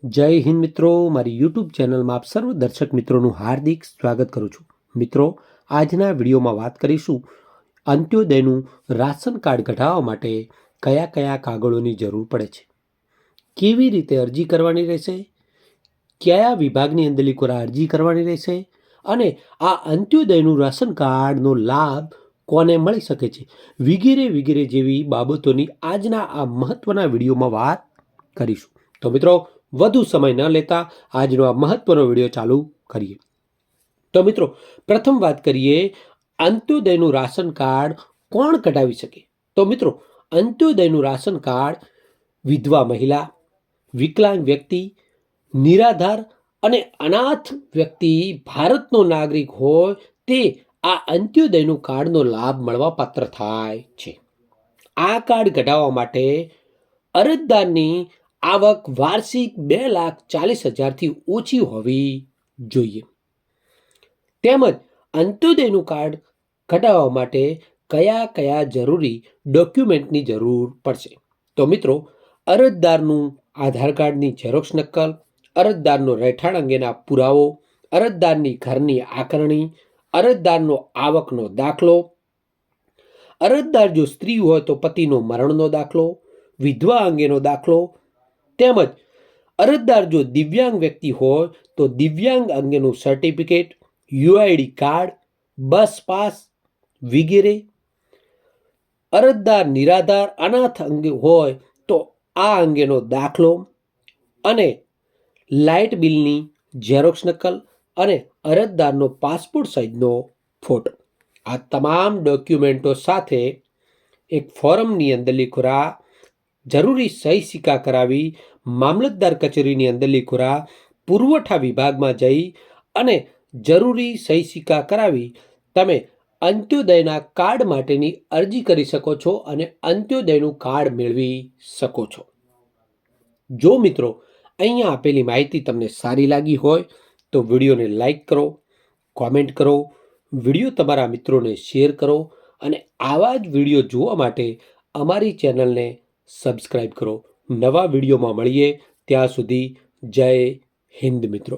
જય હિન્દ મિત્રો, મારી યુટ્યુબ ચેનલમાં આપ સર્વ દર્શક મિત્રોનું હાર્દિક સ્વાગત કરું છું. મિત્રો, આજના વિડીયોમાં વાત કરીશું અંત્યોદયનું રાશન કાર્ડ કઢાવવા માટે કયા કયા કાગળોની જરૂર પડે છે, કેવી રીતે અરજી કરવાની રહેશે, કયા વિભાગની અંદરલી કોરા અરજી કરવાની રહેશે અને આ અંત્યોદયનું રાશન કાર્ડનો લાભ કોને મળી શકે છે વગેરે વગેરે જેવી બાબતોની આજના આ મહત્વના વિડીયોમાં વાત કરીશું. તો મિત્રો, વધુ સમય ન લેતા આજનો આ મહત્વનો વિડીયો ચાલુ કરીએ. તો મિત્રો, પ્રથમ વાત કરીએ અંત્યોદયનું રાશન કાર્ડ કોણ કઢાવી શકે. તો મિત્રો, અંત્યોદયનું રાશન કાર્ડ વિધવા મહિલા, વિકલાંગ વ્યક્તિ, નિરાધાર અને અનાથ વ્યક્તિ ભારતનો નાગરિક હોય તે આ અંત્યોદયનું કાર્ડનો લાભ મળવા પાત્ર થાય છે. આ કાર્ડ કઢાવવા માટે અરજદારની આવક વાર્ષિક 2,40,000થી ઓછી હોવી જોઈએ. તેમજ અંત્યોદયનું કાર્ડ કઢાવવા માટે કયા કયા જરૂરી ડોક્યુમેન્ટની જરૂર પડશે. તો મિત્રો, અરજદારનું આધાર કાર્ડની ઝેરોક્ષ નકલ, અરજદારનો રહેઠાણ અંગેના પુરાવો, અરજદારની ઘરની આકારણી, અરજદારનો આવકનો દાખલો, અરજદાર જો સ્ત્રી હોય તો પતિનો મરણનો દાખલો, વિધવા અંગેનો દાખલો, તેમજ અરજદાર જો દિવ્યાંગ વ્યક્તિ હોય તો દિવ્યાંગ અંગેનું સર્ટિફિકેટ, યુઆઈડી કાર્ડ, બસ પાસ વગેરે. અરજદાર નિરાધાર અનાથ અંગે હોય તો આ અંગેનો દાખલો અને લાઇટ બિલની ઝેરોક્ષ નકલ અને અરજદારનો પાસપોર્ટ સાઇઝનો ફોટો. આ તમામ ડોક્યુમેન્ટો સાથે એક ફોર્મની અંદર લીખોરા જરૂરી સહી સિક્કા કરાવી મામલતદાર કચેરીની અંદર લીખોરા પુરવઠા વિભાગમાં જઈ અને જરૂરી સહી સિક્કા કરાવી તમે અંત્યોદયના કાર્ડ માટેની અરજી કરી શકો છો અને અંત્યોદયનું કાર્ડ મેળવી શકો છો. જો મિત્રો, અહીંયા આપેલી માહિતી તમને સારી લાગી હોય તો વિડીયોને લાઈક કરો, કોમેન્ટ કરો, વિડીયો તમારા મિત્રોને શેર કરો અને આવા જ વિડીયો જોવા માટે અમારી ચેનલને સબસ્ક્રાઈબ કરો. નવા વિડીયોમાં મળીએ, ત્યાં સુધી જય હિન્દ મિત્રો.